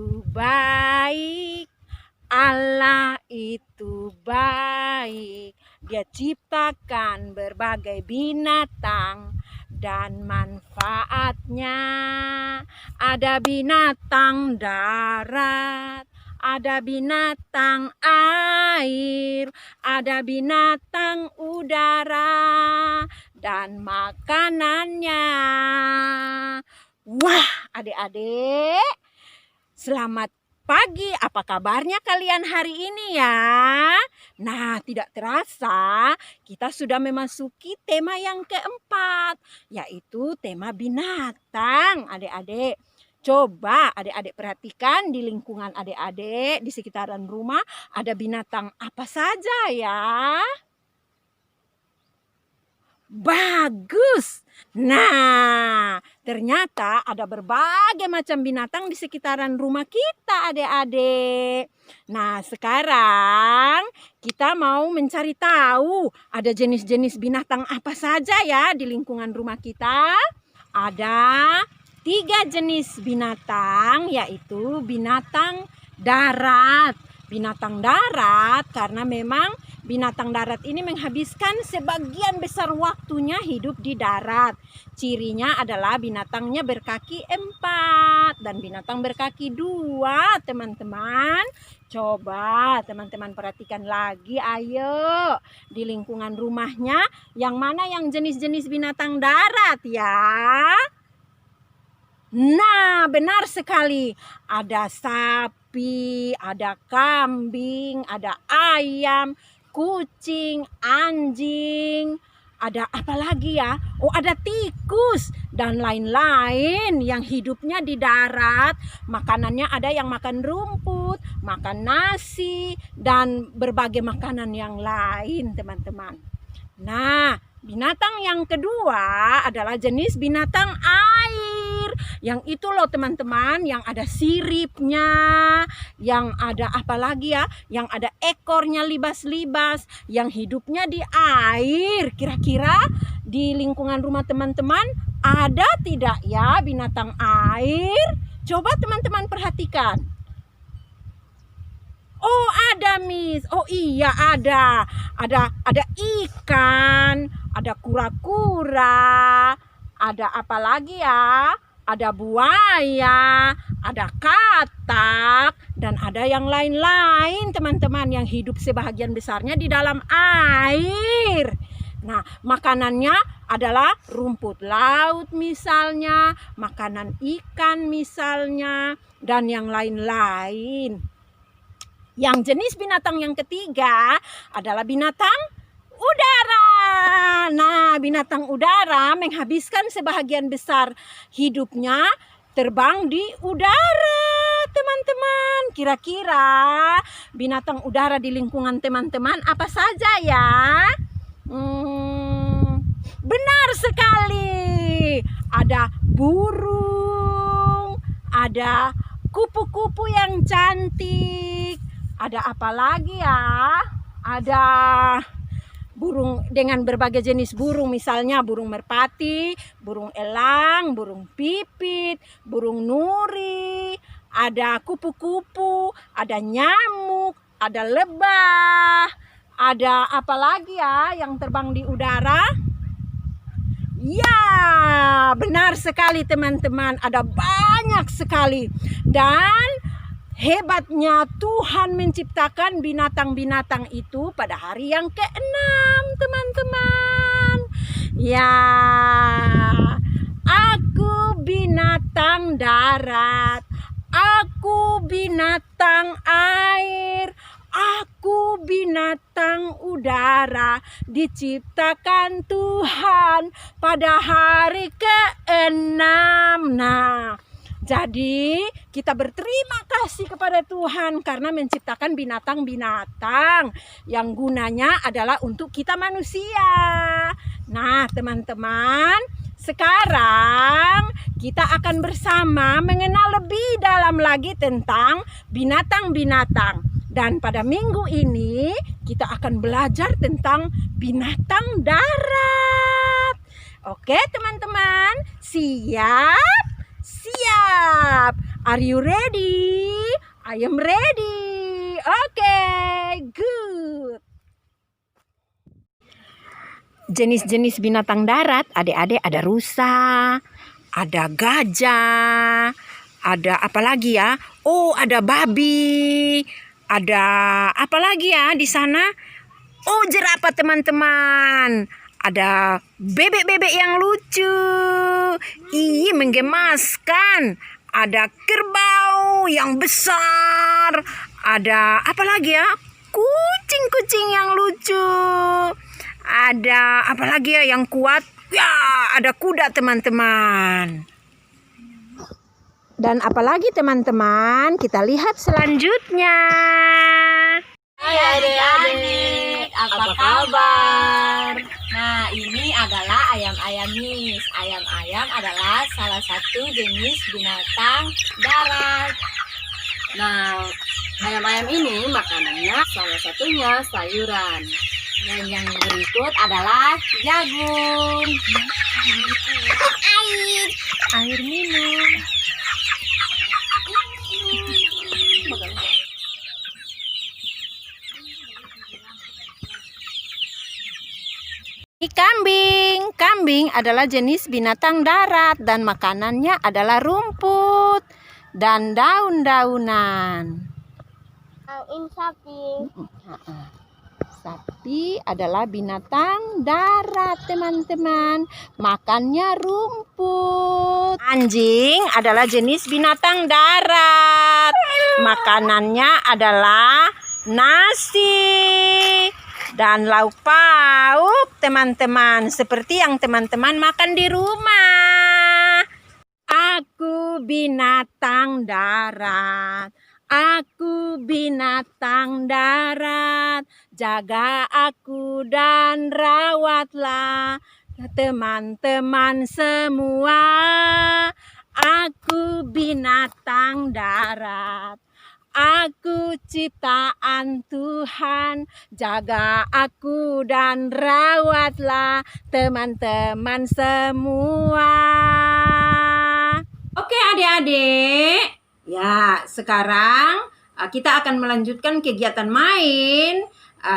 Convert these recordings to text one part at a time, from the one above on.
itu baik, Allah itu baik. Dia ciptakan berbagai binatang dan manfaatnya. Ada binatang darat, ada binatang air, ada binatang udara, dan makanannya. Wah, adik-adik, selamat pagi. Apa kabarnya kalian hari ini ya? Nah, tidak terasa kita sudah memasuki tema yang keempat, yaitu tema binatang. Adik-adik, coba adik-adik perhatikan di lingkungan adik-adik, di sekitaran rumah ada binatang apa saja ya? Bagus. Nah, ternyata ada berbagai macam binatang di sekitaran rumah kita, adik-adik. Nah, sekarang kita mau mencari tahu ada jenis-jenis binatang apa saja ya di lingkungan rumah kita. Ada 3 jenis binatang, yaitu binatang darat. Binatang darat karena memang binatang darat ini menghabiskan sebagian besar waktunya hidup di darat. Cirinya adalah binatangnya berkaki 4 dan binatang berkaki 2, teman-teman. Coba teman-teman perhatikan lagi, ayo. Di lingkungan rumahnya yang mana yang jenis-jenis binatang darat ya? Nah, benar sekali. Ada sapi, ada kambing, ada ayam, kucing, anjing, ada apa lagi ya? Oh, ada tikus dan lain-lain yang hidupnya di darat. Makanannya ada yang makan rumput, makan nasi, dan berbagai makanan yang lain, teman-teman. Nah, binatang yang kedua adalah jenis binatang air. Yang itu loh teman-teman, yang ada siripnya, yang ada apa lagi ya, yang ada ekornya libas-libas, yang hidupnya di air. Kira-kira di lingkungan rumah teman-teman ada tidak ya binatang air? Coba teman-teman perhatikan. Oh, ada, Miss. Oh iya, ada. Ada ikan, ada kura-kura, ada apa lagi ya? Ada buaya, ada katak, dan ada yang lain-lain teman-teman yang hidup sebahagian besarnya di dalam air. Nah, makanannya adalah rumput laut misalnya, makanan ikan misalnya, dan yang lain-lain. Yang jenis binatang yang ketiga adalah binatang udara. Nah, binatang udara menghabiskan sebahagian besar hidupnya terbang di udara, teman-teman. Kira-kira binatang udara di lingkungan teman-teman apa saja ya? Benar sekali. Ada burung, ada kupu-kupu yang cantik, ada apa lagi ya? Ada burung dengan berbagai jenis burung, misalnya burung merpati, burung elang, burung pipit, burung nuri, ada kupu-kupu, ada nyamuk, ada lebah, ada apa lagi ya yang terbang di udara? Ya, benar sekali teman-teman, ada banyak sekali. Dan hebatnya Tuhan menciptakan binatang-binatang itu pada hari yang ke-6, teman-teman. Ya, aku binatang darat, aku binatang air, aku binatang udara, diciptakan Tuhan pada hari ke-6. Nah, jadi kita berterima kasih kepada Tuhan karena menciptakan binatang-binatang yang gunanya adalah untuk kita manusia. Nah, teman-teman, sekarang kita akan bersama mengenal lebih dalam lagi tentang binatang-binatang. Dan pada minggu ini kita akan belajar tentang binatang darat. Oke, teman-teman, siap? Siap. Are you ready? I am ready. Oke, good. Jenis-jenis binatang darat, adik-adik, ada rusa, ada gajah, ada apa lagi ya? Oh, ada babi, ada apa lagi ya di sana? Oh, jerapah teman-teman. Ada bebek-bebek yang lucu. Ih, menggemaskan. Ada kerbau yang besar. Ada apa lagi ya? Kucing-kucing yang lucu. Ada apa lagi ya yang kuat? Ya, ada kuda teman-teman. Dan apalagi teman-teman, kita lihat selanjutnya. Hai adik-adik, apa kabar? Nah, ini adalah ayam-ayam Miss. Ayam-ayam adalah salah satu jenis binatang darat. Nah, ayam-ayam ini makanannya salah satunya sayuran. Dan yang berikut adalah jagung. Air minum. Kambing. Kambing adalah jenis binatang darat dan makanannya adalah rumput dan daun-daunan. Sapi. Sapi adalah binatang darat, teman-teman. Makannya rumput. Anjing adalah jenis binatang darat. Makanannya adalah nasi dan lauk pauk, teman-teman. Seperti yang teman-teman makan di rumah. Aku binatang darat. Aku binatang darat, jaga aku dan rawatlah teman-teman semua. Aku binatang darat, aku ciptaan Tuhan, jaga aku dan rawatlah teman-teman semua. Oke adik-adik. Ya, sekarang kita akan melanjutkan kegiatan main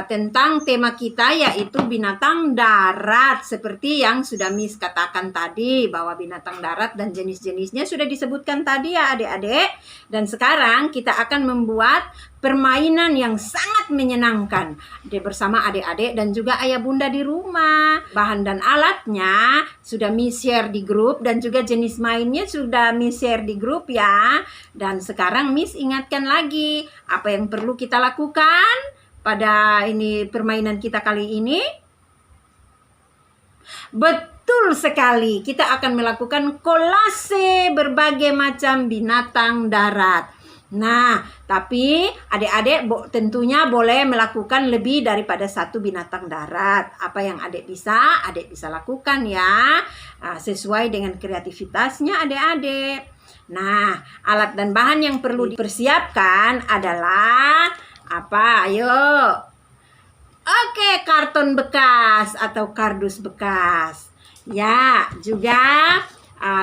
tentang tema kita, yaitu binatang darat. Seperti yang sudah Miss katakan tadi, bahwa binatang darat dan jenis-jenisnya sudah disebutkan tadi ya adik-adik. Dan sekarang kita akan membuat permainan yang sangat menyenangkan bersama adik-adik dan juga ayah bunda di rumah. Bahan dan alatnya sudah Miss share di grup dan juga jenis mainnya sudah Miss share di grup ya. Dan sekarang Miss ingatkan lagi apa yang perlu kita lakukan pada ini permainan kita kali ini. Betul sekali, kita akan melakukan kolase berbagai macam binatang darat. Nah, tapi adik-adik tentunya boleh melakukan lebih daripada satu binatang darat. Apa yang adik bisa lakukan ya, sesuai dengan kreativitasnya adik-adik. Nah, alat dan bahan yang perlu dipersiapkan adalah apa? Ayo. Oke, karton bekas atau kardus bekas. Ya, juga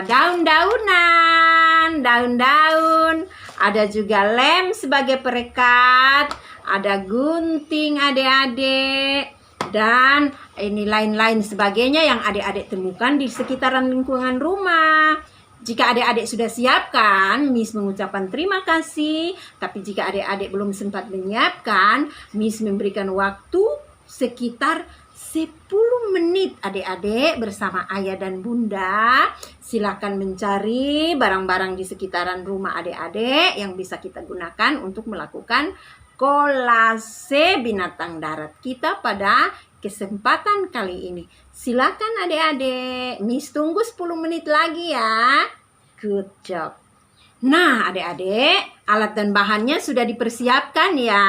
daun-daunan, daun-daun. Ada juga lem sebagai perekat. Ada gunting adik-adik. Dan ini lain-lain sebagainya yang adik-adik temukan di sekitaran lingkungan rumah. Jika adik-adik sudah siapkan, Miss mengucapkan terima kasih. Tapi jika adik-adik belum sempat menyiapkan, Miss memberikan waktu sekitar 10 menit adik-adik bersama ayah dan bunda. Silakan mencari barang-barang di sekitaran rumah adik-adik yang bisa kita gunakan untuk melakukan kolase binatang darat kita pada kesempatan kali ini. Silakan adik-adik, Miss tunggu 10 menit lagi ya. Good job. Nah adik-adik, alat dan bahannya sudah dipersiapkan ya.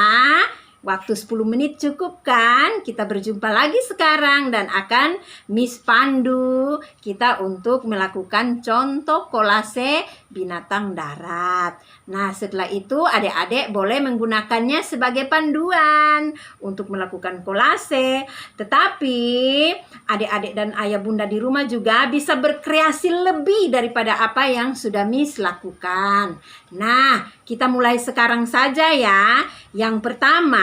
Waktu 10 menit cukup kan? Kita berjumpa lagi sekarang dan akan Miss pandu kita untuk melakukan contoh kolase binatang darat. Nah, setelah itu adik-adik boleh menggunakannya sebagai panduan untuk melakukan kolase. Tetapi adik-adik dan ayah bunda di rumah juga bisa berkreasi lebih daripada apa yang sudah Miss lakukan. Nah, kita mulai sekarang saja ya. Yang pertama,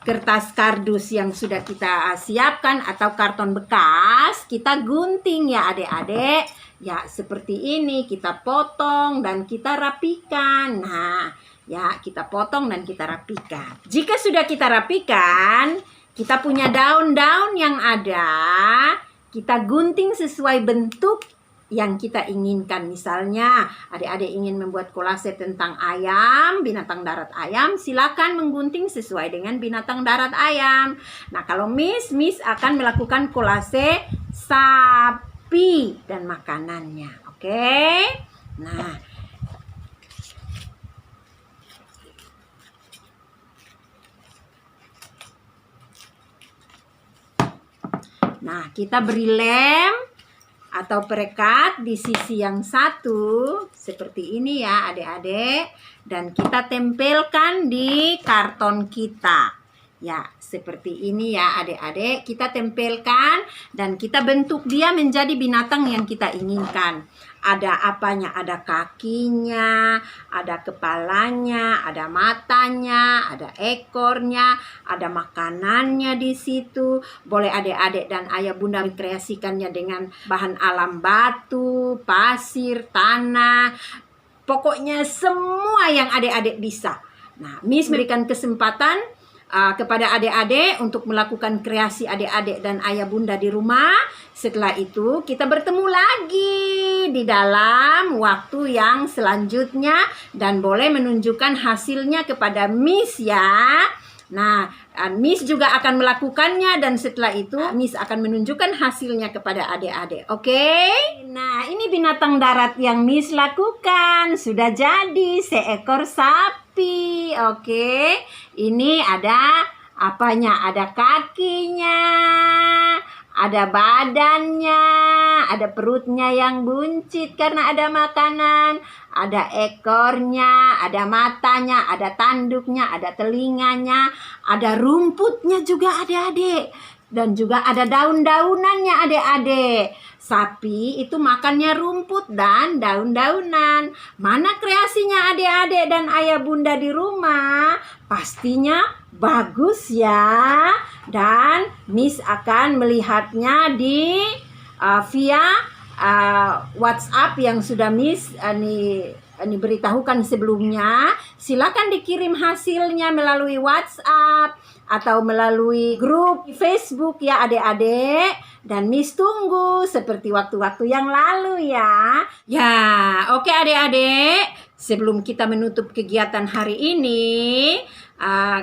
kertas kardus yang sudah kita siapkan atau karton bekas, kita gunting ya adik-adik. Ya, seperti ini kita potong dan kita rapikan. Nah, ya kita potong dan kita rapikan. Jika sudah kita rapikan, kita punya daun-daun yang ada, kita gunting sesuai bentuk yang kita inginkan. Misalnya adik-adik ingin membuat kolase tentang ayam, binatang darat ayam, silakan menggunting sesuai dengan binatang darat ayam. Nah, kalau Miss akan melakukan kolase sapi dan makanannya. Oke? Nah, kita beri lem atau perekat di sisi yang satu seperti ini ya adik-adik, dan kita tempelkan di karton kita ya seperti ini ya adik-adik, kita tempelkan dan kita bentuk dia menjadi binatang yang kita inginkan. Ada apanya? Ada kakinya, ada kepalanya, ada matanya, ada ekornya, ada makanannya di situ. Boleh adik-adik dan ayah bunda mengkreasikannya dengan bahan alam, batu, pasir, tanah, pokoknya semua yang adik-adik bisa. Nah, Miss memberikan kesempatan kepada adik-adik untuk melakukan kreasi adik-adik dan ayah bunda di rumah. Setelah itu kita bertemu lagi di dalam waktu yang selanjutnya dan boleh menunjukkan hasilnya kepada Miss ya. Nah, Miss juga akan melakukannya dan setelah itu Miss akan menunjukkan hasilnya kepada adik-adik. Oke? Nah, ini binatang darat yang Miss lakukan. Sudah jadi seekor sapi. Oke? Ini ada apanya? Ada kakinya, ada badannya, ada perutnya yang buncit karena ada makanan, ada ekornya, ada matanya, ada tanduknya, ada telinganya, ada rumputnya juga adik-adik, dan juga ada daun-daunannya adik-adik. Sapi itu makannya rumput dan daun-daunan. Mana kreasinya adik-adik dan ayah bunda di rumah? Pastinya bagus ya. Dan Miss akan melihatnya di via WhatsApp yang sudah Miss ini beritahukan sebelumnya. Silakan dikirim hasilnya melalui WhatsApp atau melalui grup Facebook ya adik-adik. Dan Miss tunggu seperti waktu-waktu yang lalu ya. Ya, oke adik-adik. Sebelum kita menutup kegiatan hari ini,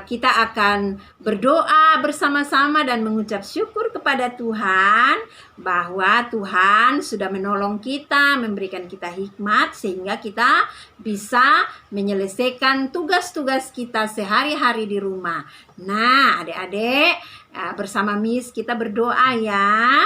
kita akan berdoa bersama-sama dan mengucap syukur kepada Tuhan bahwa Tuhan sudah menolong kita, memberikan kita hikmat sehingga kita bisa menyelesaikan tugas-tugas kita sehari-hari di rumah. Nah, adik-adik, bersama Miss kita berdoa ya.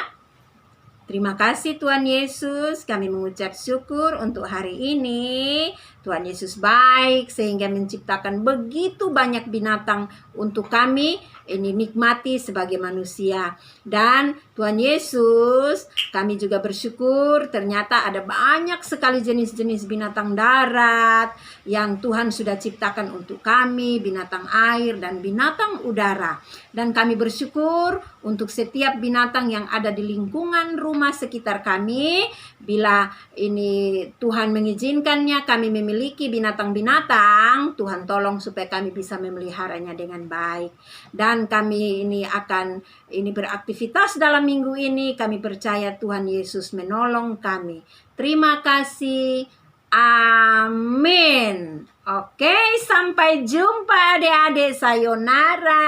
Terima kasih Tuhan Yesus, kami mengucap syukur untuk hari ini. Tuhan Yesus baik sehingga menciptakan begitu banyak binatang untuk kami ini nikmati sebagai manusia. Dan Tuhan Yesus, kami juga bersyukur ternyata ada banyak sekali jenis-jenis binatang darat yang Tuhan sudah ciptakan untuk kami, binatang air dan binatang udara. Dan kami bersyukur untuk setiap binatang yang ada di lingkungan rumah sekitar kami. Bila ini Tuhan mengizinkannya kami memiliki binatang-binatang, Tuhan tolong supaya kami bisa memeliharanya dengan baik. Dan kami ini akan beraktivitas dalam minggu ini. Kami percaya Tuhan Yesus menolong kami. Terima kasih. Amin. Oke, sampai jumpa adik-adik. Sayonara.